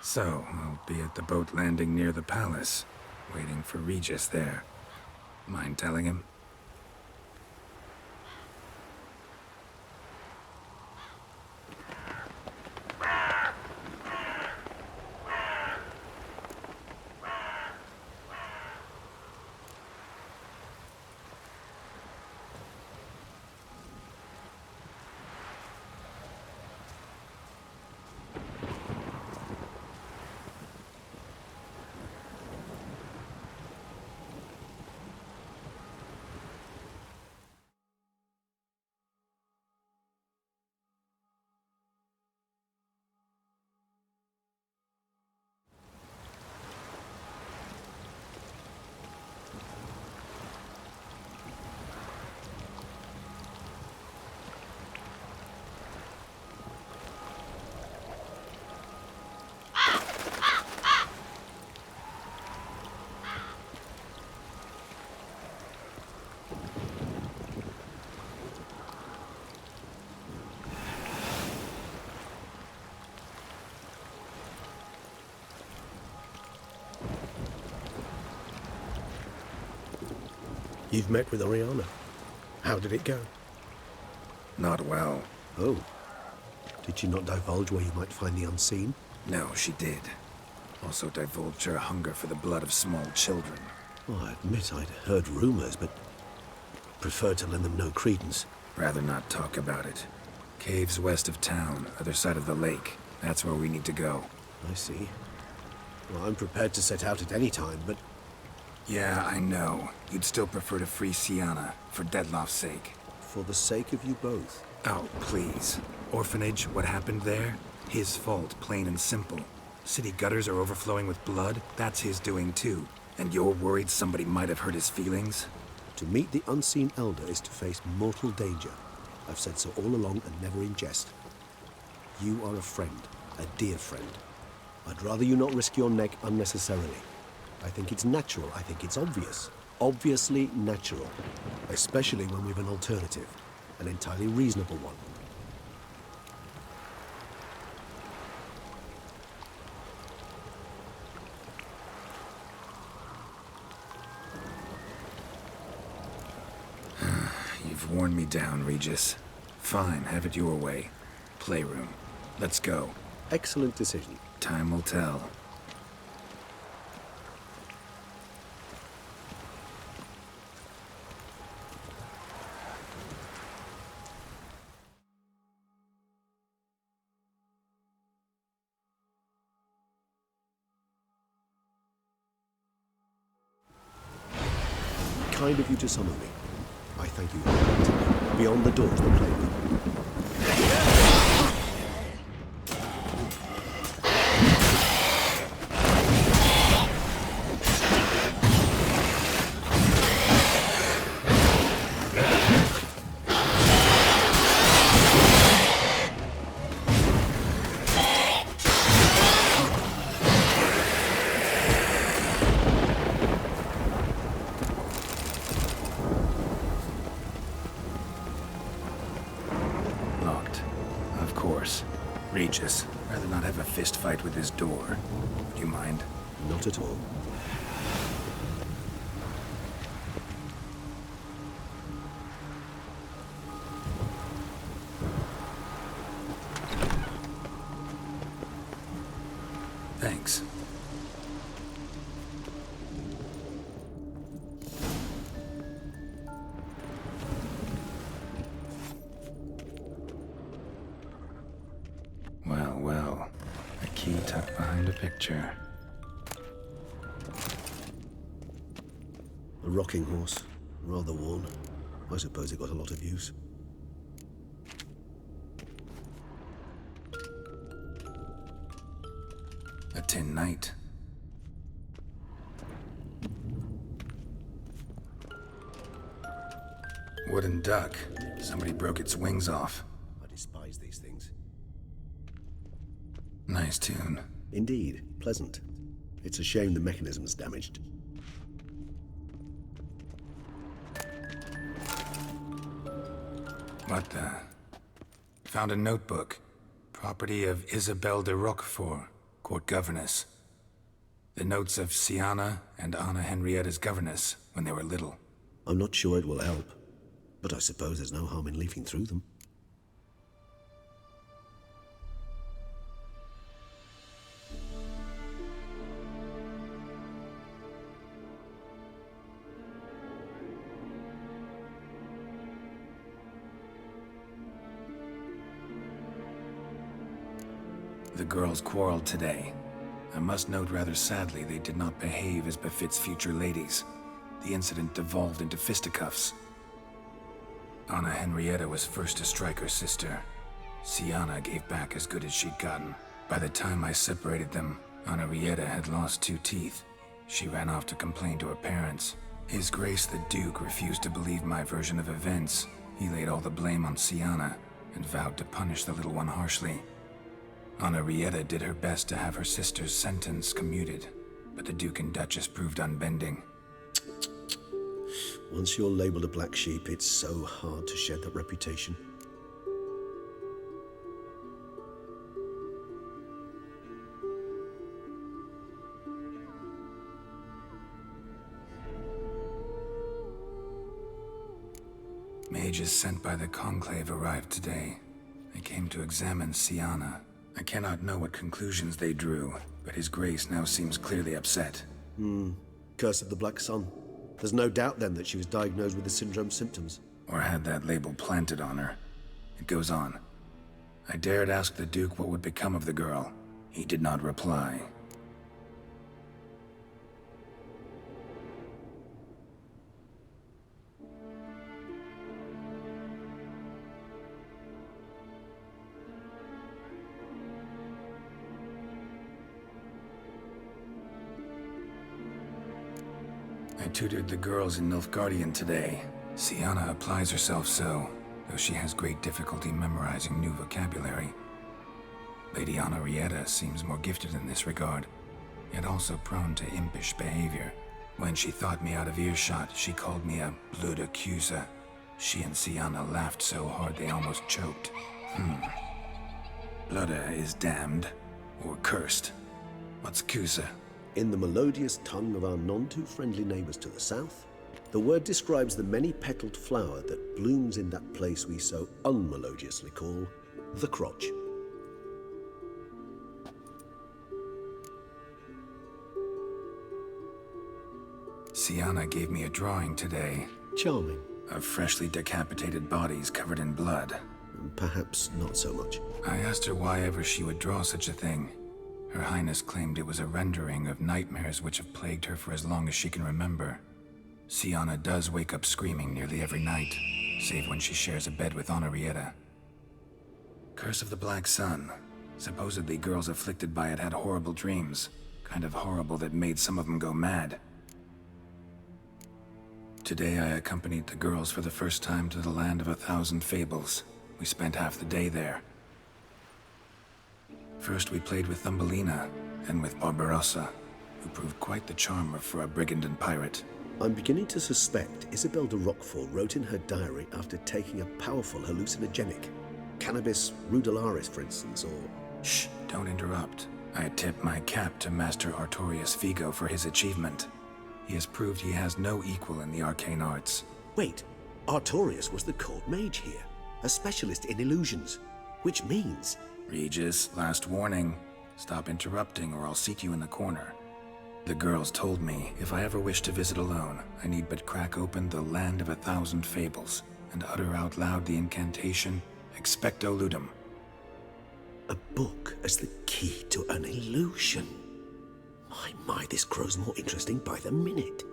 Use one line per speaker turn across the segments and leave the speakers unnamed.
So, I'll be at the boat landing near the palace, waiting for Regis there. Mind telling him?
You've met with Oriana. How did it go?
Not well.
Oh. Did she not divulge where you might find the unseen?
No, she did. Also divulged her hunger for the blood of small children.
Well, I admit I'd heard rumors, but preferred to lend them no credence.
Rather not talk about it. Caves west of town, other side of the lake. That's where we need to go.
I see. Well, I'm prepared to set out at any time, but...
Yeah, I know. You'd still prefer to free Sienna, for Deadloff's sake.
For the sake of you both.
Oh, please. Orphanage, what happened there? His fault, plain and simple. City gutters are overflowing with blood. That's his doing too. And you're worried somebody might have hurt his feelings?
To meet the unseen elder is to face mortal danger. I've said so all along and never in jest. You are a friend, a dear friend. I'd rather you not risk your neck unnecessarily. I think it's natural, I think it's obvious. Obviously natural. Especially when we've an alternative. An entirely reasonable one.
You've worn me down, Regis. Fine, have it your way. Playroom. Let's go.
Excellent decision.
Time will tell.
Kind of you to summon me. I thank you. Beyond the door to the playroom.
Regis, rather not have a fist fight with this door. Do you mind?
Not at all.
Thanks. Well, a key tucked behind a picture.
A rocking horse, rather worn. I suppose it got a lot of use.
A tin knight. Wooden duck. Somebody broke its wings off.
I despise these things.
Nice tune.
Indeed, pleasant. It's a shame the mechanism's damaged.
What the? Found a notebook. Property of Isabel de Roquefort, court governess. The notes of Siana and Anna Henrietta's governess when they were little.
I'm not sure it will help, but I suppose there's no harm in leafing through them.
The girls quarreled today. I must note rather sadly they did not behave as befits future ladies. The incident devolved into fisticuffs. Anna Henrietta was first to strike her sister. Siana gave back as good as she'd gotten. By the time I separated them, Anna Henrietta had lost 2 teeth. She ran off to complain to her parents. His Grace the Duke refused to believe my version of events. He laid all the blame on Siana and vowed to punish the little one harshly. Anna Henrietta did her best to have her sister's sentence commuted, but the Duke and Duchess proved unbending.
Once you're labeled a black sheep, it's so hard to shed that reputation.
Mages sent by the Conclave arrived today. They came to examine Siana. I cannot know what conclusions they drew, but His Grace now seems clearly upset.
Curse of the Black Sun. There's no doubt then that she was diagnosed with the syndrome symptoms.
Or had that label planted on her. It goes on. I dared ask the Duke what would become of the girl. He did not reply. I tutored the girls in Nilfgaardian today. Siana applies herself so, though she has great difficulty memorizing new vocabulary. Lady Anna Henrietta seems more gifted in this regard, yet also prone to impish behavior. When she thought me out of earshot, she called me a blood accuser. She and Siana laughed so hard they almost choked. Blooda is damned, or cursed. What's accuser?
In the melodious tongue of our none-too-friendly neighbours to the south, the word describes the many-petaled flower that blooms in that place we so unmelodiously call the crotch.
Siana gave me a drawing today.
Charming.
Of freshly decapitated bodies covered in blood.
Perhaps not so much.
I asked her why ever she would draw such a thing. Her Highness claimed it was a rendering of nightmares which have plagued her for as long as she can remember. Siana does wake up screaming nearly every night, save when she shares a bed with Anna Henrietta. Curse of the Black Sun. Supposedly girls afflicted by it had horrible dreams. Kind of horrible that made some of them go mad. Today I accompanied the girls for the first time to the land of 1,000 fables. We spent half the day there. First we played with Thumbelina, then with Barbarossa, who proved quite the charmer for a brigand and pirate.
I'm beginning to suspect Isabel de Roquefort wrote in her diary after taking a powerful hallucinogenic. Cannabis rudularis, for instance, or...
Shh, don't interrupt. I tip my cap to Master Artorius Vigo for his achievement. He has proved he has no equal in the arcane arts.
Wait, Artorius was the court mage here, a specialist in illusions, which means...
Regis, last warning. Stop interrupting or I'll seat you in the corner. The girls told me if I ever wish to visit alone, I need but crack open the Land of 1,000 Fables and utter out loud the incantation, Expecto Ludum.
A book as the key to an illusion. My, this grows more interesting by the minute.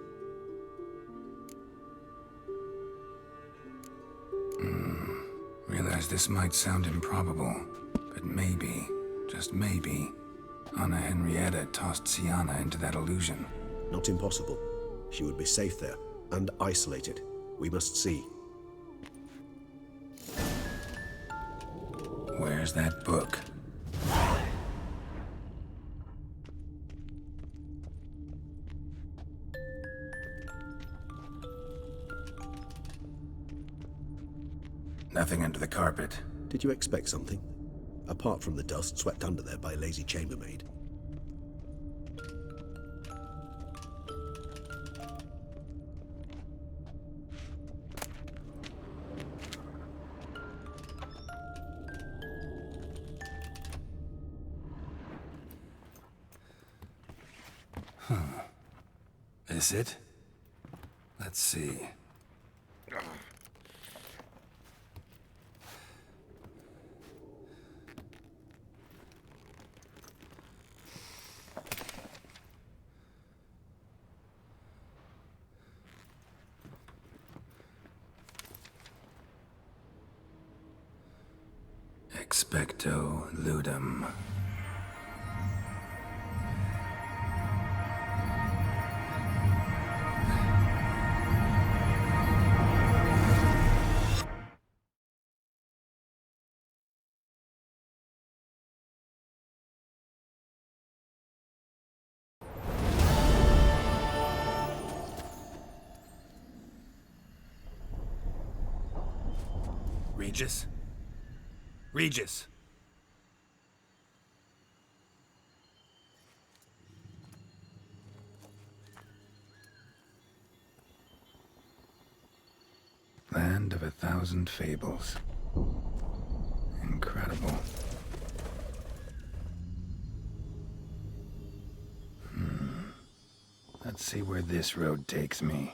Realize this might sound improbable, but maybe, just maybe, Anna Henrietta tossed Siana into that illusion.
Not impossible. She would be safe there, and isolated. We must see.
Where's that book? Nothing under the carpet.
Did you expect something? apart from the dust swept under there by a lazy chambermaid.
Is it? Let's see. Expecto ludum. Regis? Regis! Land of 1,000 fables. Incredible. Let's see where this road takes me.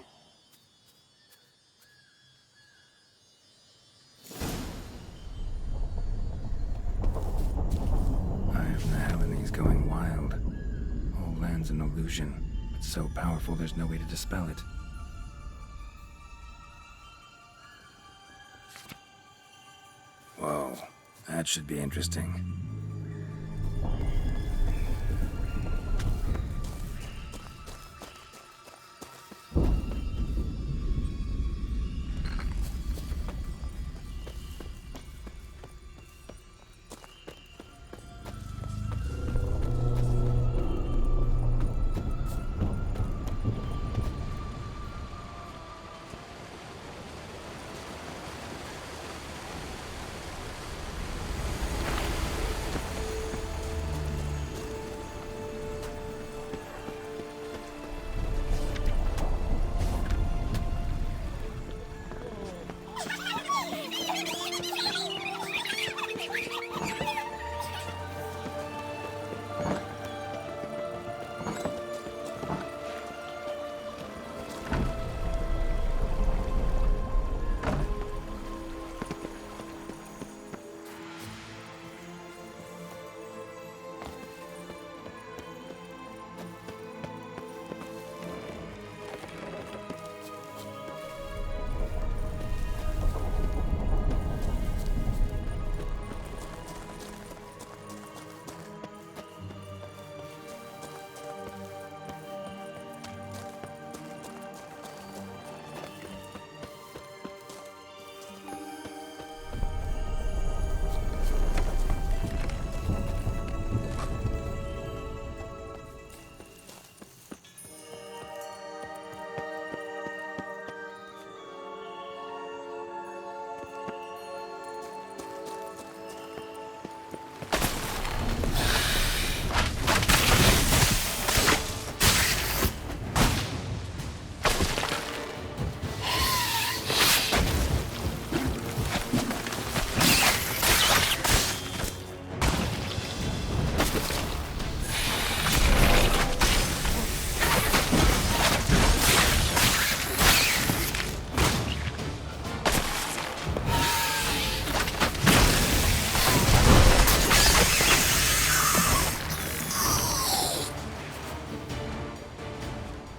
I have the Hellenes going wild. All land's an illusion, but so powerful there's no way to dispel it. Whoa, that should be interesting.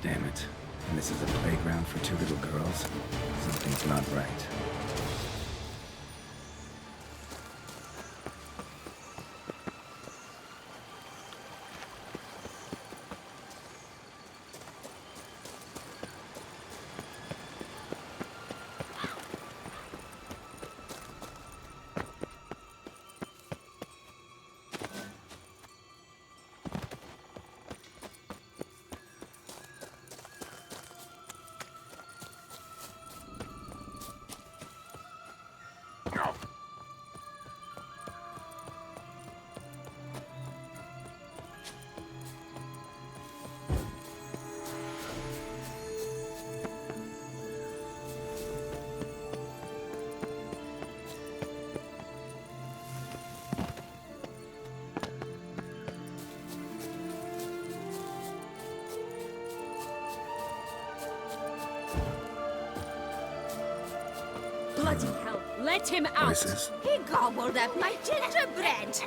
Damn it. And this is a playground for two little girls? Something's not right.
Bloody hell. Let him out.
Voices?
He gobbled up my gingerbread.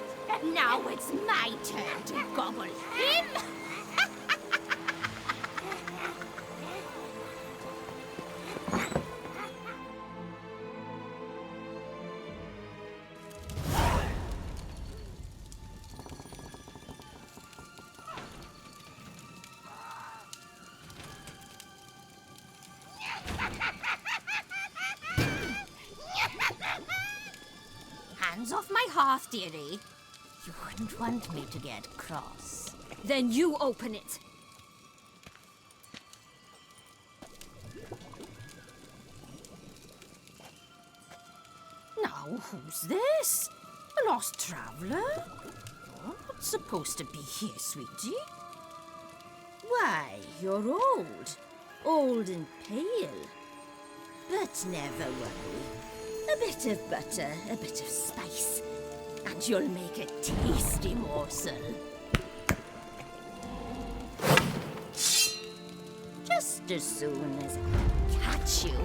Now it's my turn to gobble him. Hands off my hearth, dearie. You wouldn't want me to get cross.
Then you open it.
Now, who's this? A lost traveler? You're not supposed to be here, sweetie. Why, you're old. Old and pale. But never worry. A bit of butter, a bit of spice, and you'll make a tasty morsel. Just as soon as I catch you.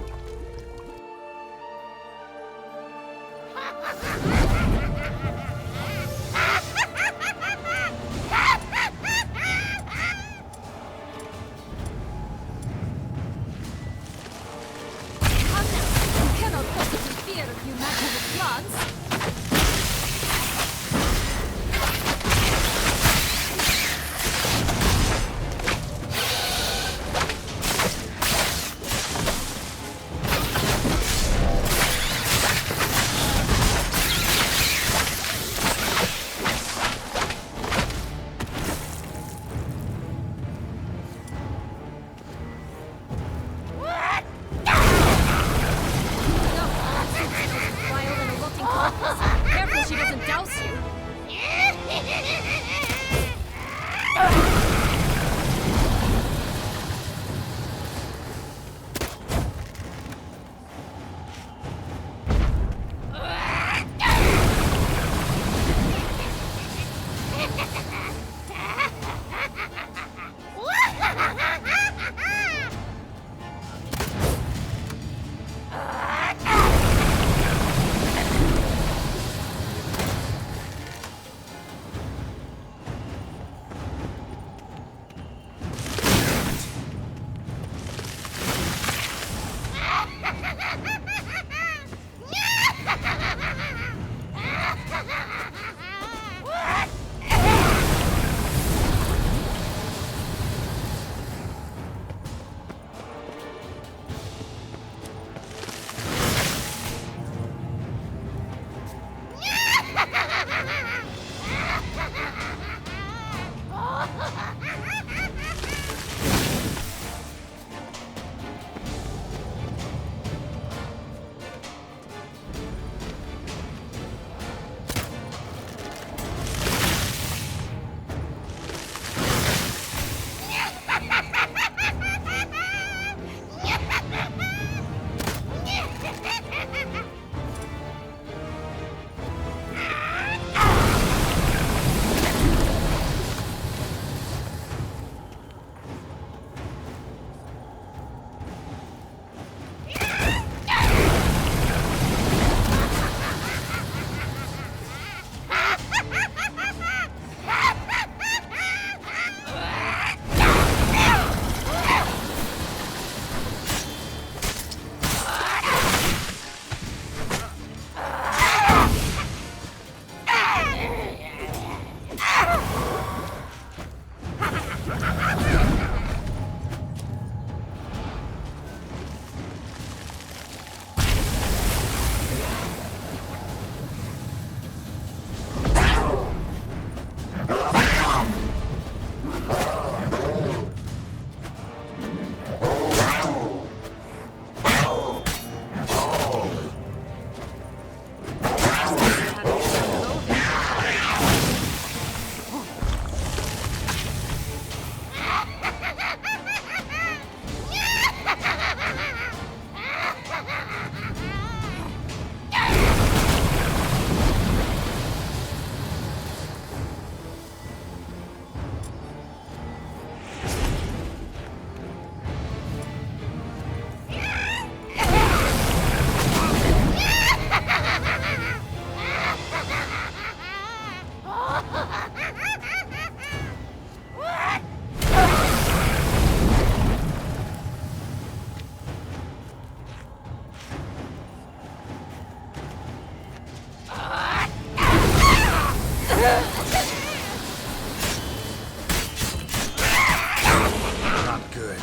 Not good.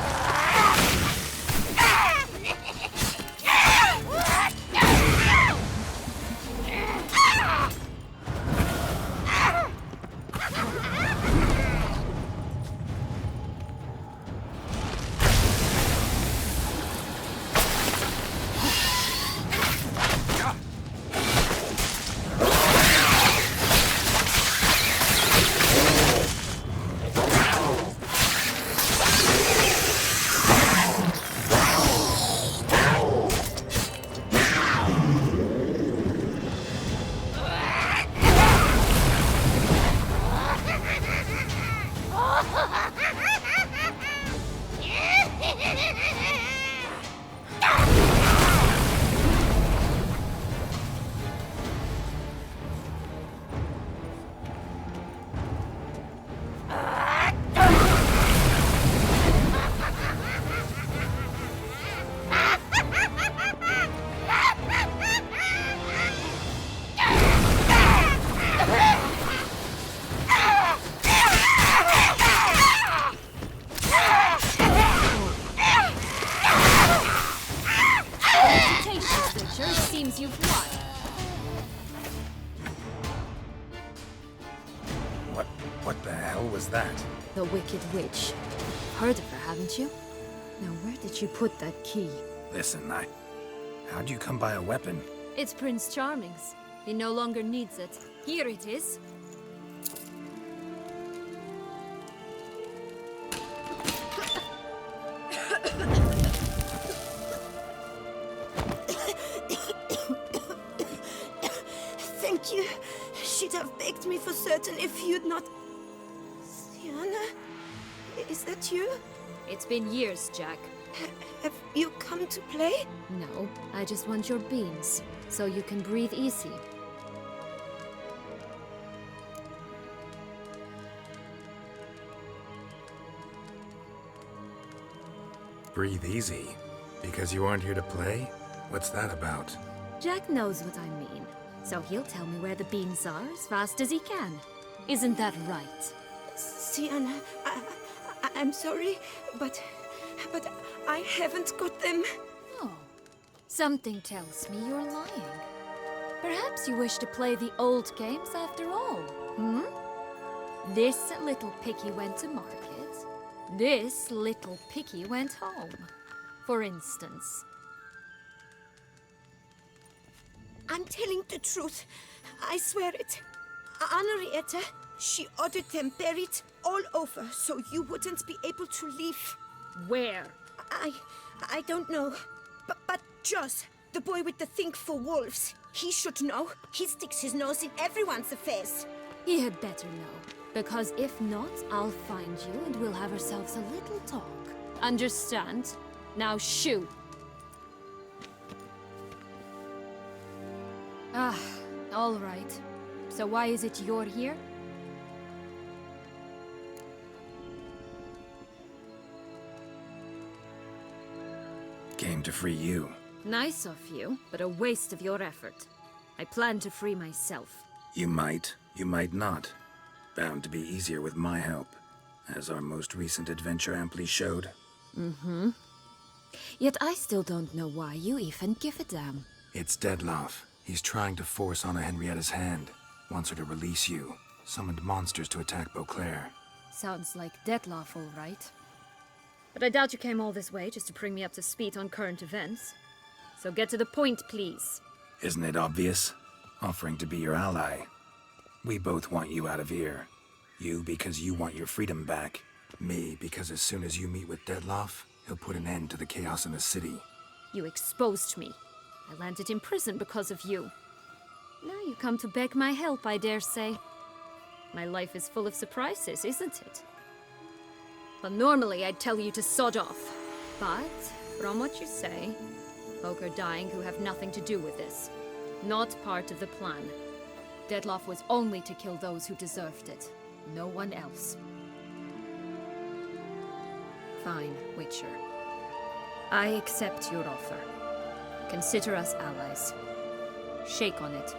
Seems you've won.
What the hell was that?
The Wicked Witch. Heard of her, haven't you? Now, where did you put that key?
Listen, how'd you come by a weapon?
It's Prince Charming's. He no longer needs it. Here it is.
Thank you. She'd have begged me for certain if you'd not... Sienna? Is that you?
It's been years, Jack.
Have you come to play?
No, I just want your beans, so you can breathe easy.
Breathe easy? Because you aren't here to play? What's that about?
Jack knows what I mean, so he'll tell me where the beans are as fast as he can. Isn't that right?
Sienna, I'm sorry, but I haven't got them.
Oh, something tells me you're lying. Perhaps you wish to play the old games after all, hmm? This little picky went to market. This little picky went home, for instance.
I'm telling the truth. I swear it. Henrietta, she ordered them buried all over so you wouldn't be able to leave.
Where?
I don't know. But Joss, the boy with the thing for wolves, he should know. He sticks his nose in everyone's affairs.
He had better know, because if not, I'll find you and we'll have ourselves a little talk. Understand? Now shoo! Ah, all right. So why is it you're here?
Came to free you.
Nice of you, but a waste of your effort. I plan to free myself.
You might not. Bound to be easier with my help, as our most recent adventure amply showed.
Mm-hmm. Yet I still don't know why you even give a damn.
It's Dettlaff. He's trying to force Anna Henrietta's hand. Wants her to release you. Summoned monsters to attack Beauclair.
Sounds like Dettlaff, all right. But I doubt you came all this way just to bring me up to speed on current events. So get to the point, please.
Isn't it obvious? Offering to be your ally. We both want you out of here. You because you want your freedom back. Me because as soon as you meet with Dettlaff, he'll put an end to the chaos in the city.
You exposed me. I landed in prison because of you. Now you come to beg my help, I dare say. My life is full of surprises, isn't it? Well, normally I'd tell you to sod off. But, from what you say, folk are dying who have nothing to do with this. Not part of the plan. Dettlaff was only to kill those who deserved it. No one else. Fine, Witcher. I accept your offer. Consider us allies. Shake on it.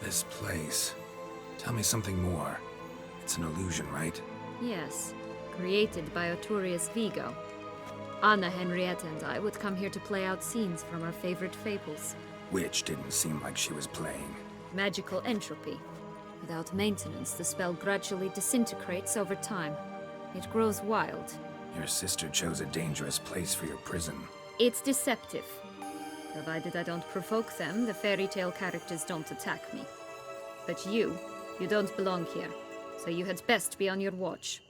This place. Tell me something more. It's an illusion, right?
Yes, created by Arturius Vigo. Anna, Henrietta, and I would come here to play out scenes from our favorite fables.
Which didn't seem like she was playing.
Magical entropy. Without maintenance, the spell gradually disintegrates over time. It grows wild.
Your sister chose a dangerous place for your prison.
It's deceptive. Provided I don't provoke them, the fairy tale characters don't attack me. But you don't belong here, so you had best be on your watch.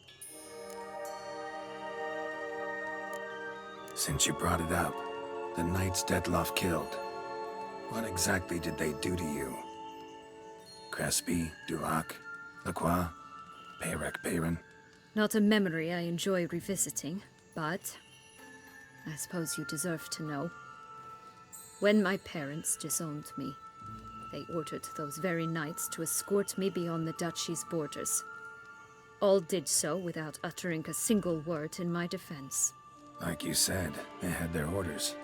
Since you brought it up, the knights Detloff killed. What exactly did they do to you? Crespi, Dulac, Lacroix, Peyrac Peyran?
Not a memory I enjoy revisiting, but I suppose you deserve to know. When my parents disowned me, they ordered those very knights to escort me beyond the duchy's borders. All did so without uttering a single word in my defense.
Like you said, they had their orders.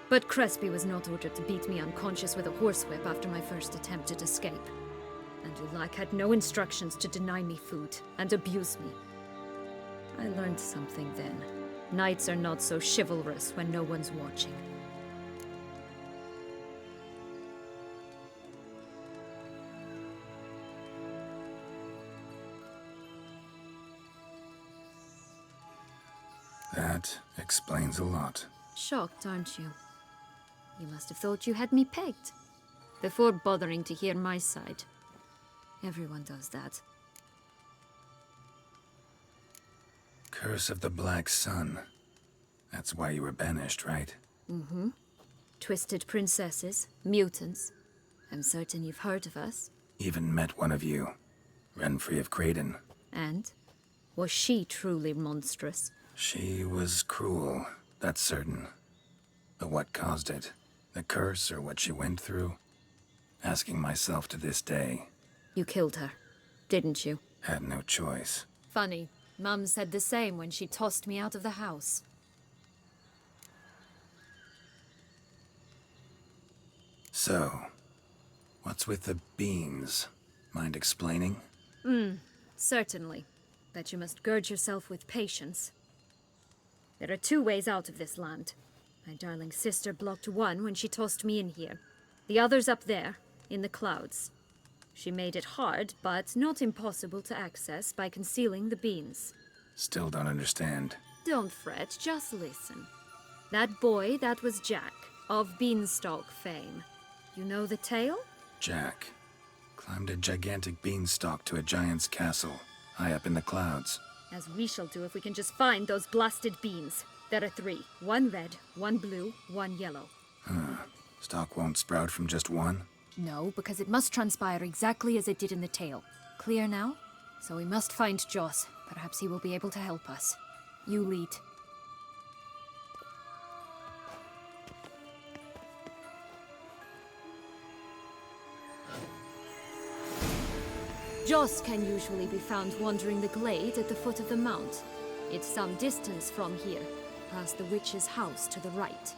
But Crespi was not ordered to beat me unconscious with a horsewhip after my first attempted escape. And Dulac had no instructions to deny me food and abuse me. I learned something then. Knights are not so chivalrous when no one's watching.
That explains a lot.
Shocked, aren't you? You must have thought you had me pegged. Before bothering to hear my side. Everyone does that.
Curse of the Black Sun. That's why you were banished, right?
Twisted princesses, mutants. I'm certain you've heard of us.
Even met one of you. Renfrey of Craden.
And? Was she truly monstrous?
She was cruel, that's certain. But what caused it? The curse or what she went through? Asking myself to this day.
You killed her, didn't you?
Had no choice.
Funny. Mum said the same when she tossed me out of the house.
So, what's with the beans? Mind explaining?
Certainly. But you must gird yourself with patience. There are two ways out of this land. My darling sister blocked one when she tossed me in here. The other's up there, in the clouds. She made it hard, but not impossible to access by concealing the beans.
Still don't understand.
Don't fret, just listen. That boy, that was Jack, of Beanstalk fame. You know the tale?
Jack climbed a gigantic beanstalk to a giant's castle, high up in the clouds.
As we shall do if we can just find those blasted beans. There are 3. 1 red, 1 blue, 1 yellow.
Stalk won't sprout from just one?
No, because it must transpire exactly as it did in the tale. Clear now? So we must find Joss. Perhaps he will be able to help us. You lead. Joss can usually be found wandering the glade at the foot of the mount. It's some distance from here, past the witch's house to the right.